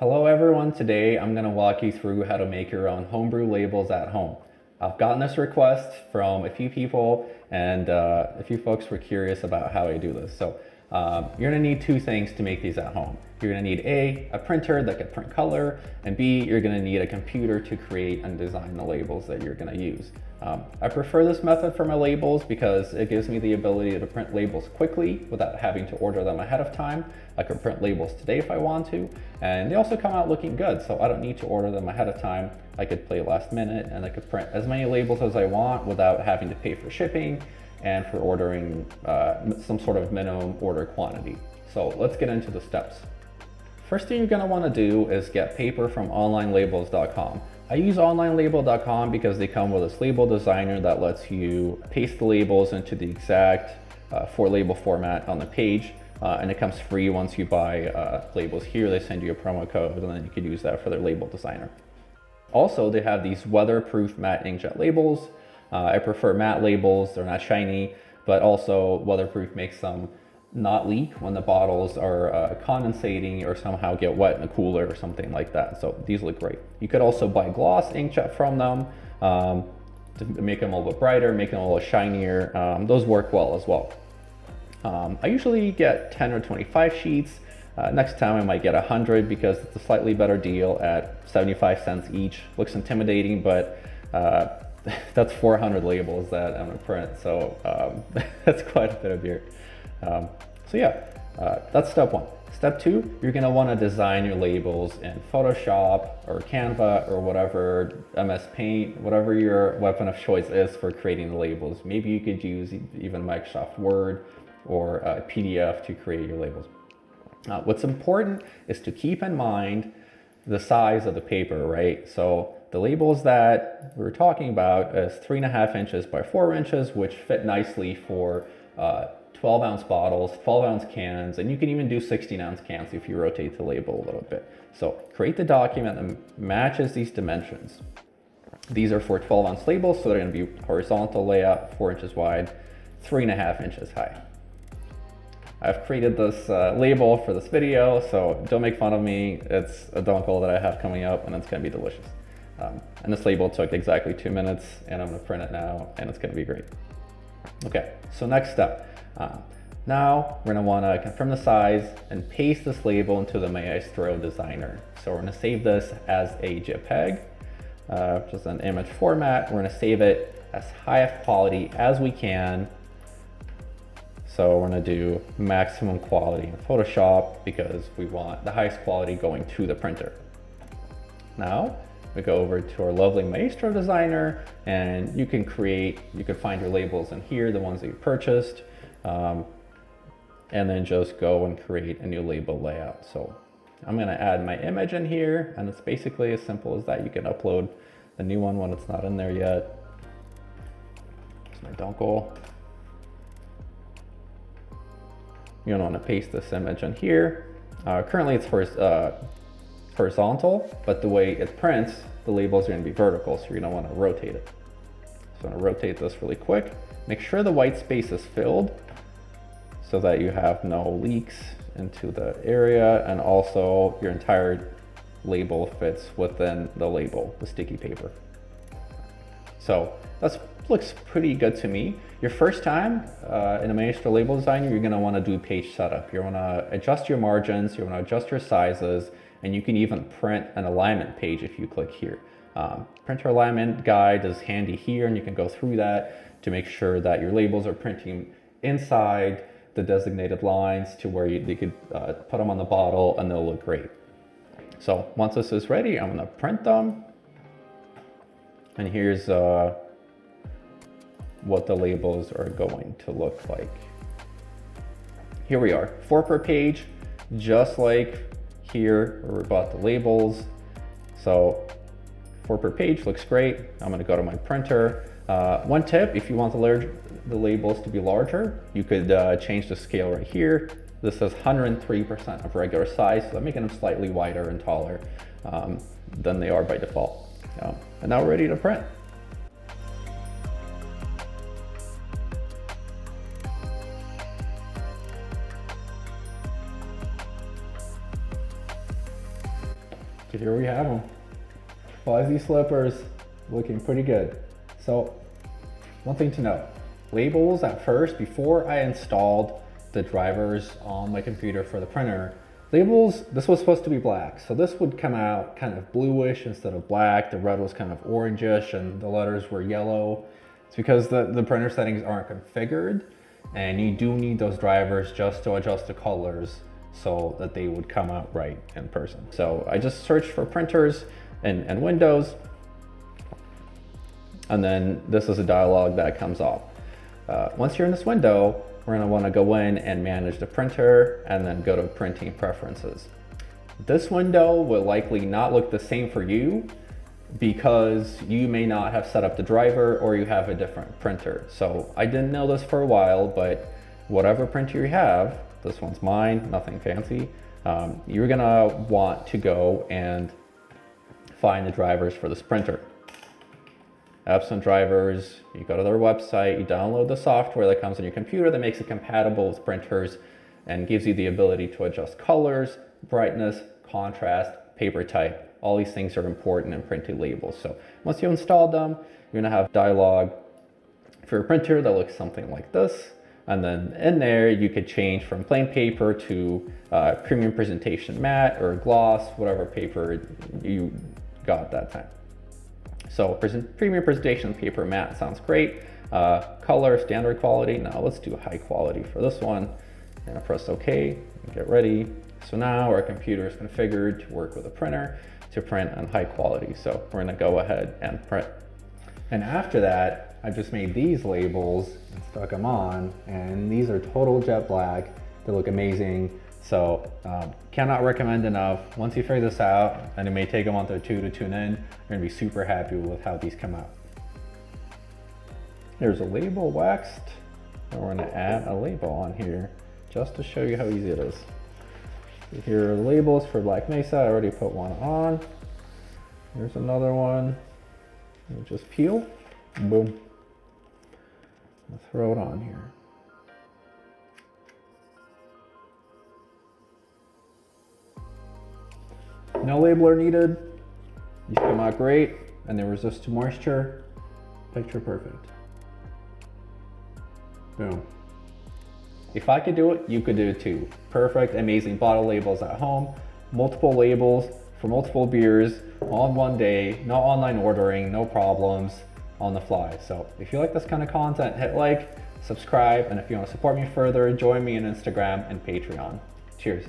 Hello everyone, today I'm going to walk you through how to make your own homebrew labels at home. I've gotten this request from a few people and a few folks were curious about how I do this. So you're going to need two things to make these at home. You're going to need a printer that can print color, and B, you're going to need a computer to create and design the labels that you're going to use. I prefer this method for my labels because it gives me the ability to print labels quickly without having to order them ahead of time. I could print labels today if I want to, and they also come out looking good, so I don't need to order them ahead of time. I could play last minute and I could print as many labels as I want without having to pay for shipping and for ordering some sort of minimum order quantity. So let's get into the steps. First thing you're going to want to do is get paper from onlinelabels.com. I use onlinelabel.com because they come with this label designer that lets you paste the labels into the exact for label format on the page, and it comes free once you buy labels here. They send you a promo code and then you can use that for their label designer. Also, they have these weatherproof matte inkjet labels. I prefer matte labels, they're not shiny, but also weatherproof makes them not leak when the bottles are condensating or somehow get wet in a cooler or something like that. So these look great. You could also buy gloss inkjet from them to make them a little bit brighter, make them a little shinier. Those work well as well. I usually get 10 or 25 sheets. Next time I might get 100 because it's a slightly better deal at 75 cents each. Looks intimidating, but that's 400 labels that I'm gonna print, so that's quite a bit of beer. So yeah, that's step one. Step two, you're gonna wanna design your labels in Photoshop or Canva or whatever, MS Paint, whatever your weapon of choice is for creating the labels. Maybe you could use even Microsoft Word or PDF to create your labels. What's important is to keep in mind the size of the paper, right? So the labels that we were talking about is 3.5 inches by 4 inches, which fit nicely for 12-ounce bottles, 12-ounce cans, and you can even do 16-ounce cans if you rotate the label a little bit. So create the document that matches these dimensions. These are for 12-ounce labels, so they're going to be horizontal layout, 4 inches wide, 3.5 inches high. I've created this label for this video, so don't make fun of me. It's a dunkel that I have coming up, and it's going to be delicious. And this label took exactly 2 minutes, and I'm going to print it now, and it's going to be great. Okay, so next step. Now we're going to want to confirm the size and paste this label into the Maestro designer. So we're going to save this as a JPEG, just an image format. We're going to save it as high of quality as we can. So we're going to do maximum quality in Photoshop because we want the highest quality going to the printer. Now we go over to our lovely Maestro designer, and you can find your labels in here, the ones that you purchased, and then just go and create a new label layout. So I'm going to add my image in here, and it's basically as simple as that. You can upload the new one when it's not in there yet. Here's my dongle. You don't want to paste this image in here. Currently it's horizontal, but the way it prints, the labels are going to be vertical, so you're going to want to rotate it. So I'm going to rotate this really quick. Make sure the white space is filled so that you have no leaks into the area, and also your entire label fits within the label, the sticky paper. So that looks pretty good to me. Your first time in a Maestro label designer, you're going to want to do page setup. You want to adjust your margins, you want to adjust your sizes, and you can even print an alignment page if you click here. Printer alignment guide is handy here, and you can go through that to make sure that your labels are printing inside the designated lines to where they could put them on the bottle and they'll look great. So once this is ready, I'm going to print them. And here's what the labels are going to look like. Here we are, 4 per page, just like here where we bought the labels. So 4 per page looks great. I'm going to go to my printer. One tip, if you want the labels to be larger, you could change the scale right here. This is 103% of regular size, so I'm making them slightly wider and taller than they are by default. And now we're ready to print. So here we have them. Fuzzy slippers, looking pretty good. So one thing to note, labels at first, before I installed the drivers on my computer for the printer, labels, this was supposed to be black. So this would come out kind of bluish instead of black. The red was kind of orangish and the letters were yellow. It's because the printer settings aren't configured, and you do need those drivers just to adjust the colors so that they would come out right in person. So I just searched for printers and Windows, and then this is a dialog that comes up. Once you're in this window, we're going to want to go in and manage the printer and then go to printing preferences. This window will likely not look the same for you because you may not have set up the driver or you have a different printer. So I didn't know this for a while, but whatever printer you have, this one's mine, nothing fancy, you're going to want to go and find the drivers for this printer. Epson drivers, you go to their website, you download the software that comes on your computer that makes it compatible with printers and gives you the ability to adjust colors, brightness, contrast, paper type. All these things are important in printing labels. So once you install them, you're gonna have dialog for your printer that looks something like this. And then in there, you could change from plain paper to premium presentation matte or gloss, whatever paper you got at that time. So premium presentation paper matte sounds great. Color, standard quality. Now let's do high quality for this one. I'm gonna press OK and get ready. So now our computer is configured to work with a printer to print on high quality. So we're gonna go ahead and print. And after that, I just made these labels and stuck them on, and these are total jet black. They look amazing. So cannot recommend enough. Once you figure this out, and it may take a month or two to tune in, you're gonna be super happy with how these come out. There's a label waxed, and we're gonna add a label on here just to show you how easy it is. So here are the labels for Black Mesa. I already put one on. Here's another one. You just peel, boom. I'll throw it on here. No labeler needed. These come out great and they resist to moisture. Picture perfect. Boom. If I could do it, you could do it too. Perfect, amazing bottle labels at home. Multiple labels for multiple beers on one day. No online ordering, no problems, on the fly. So if you like this kind of content, hit like, subscribe, and if you want to support me further, join me on Instagram and Patreon. Cheers.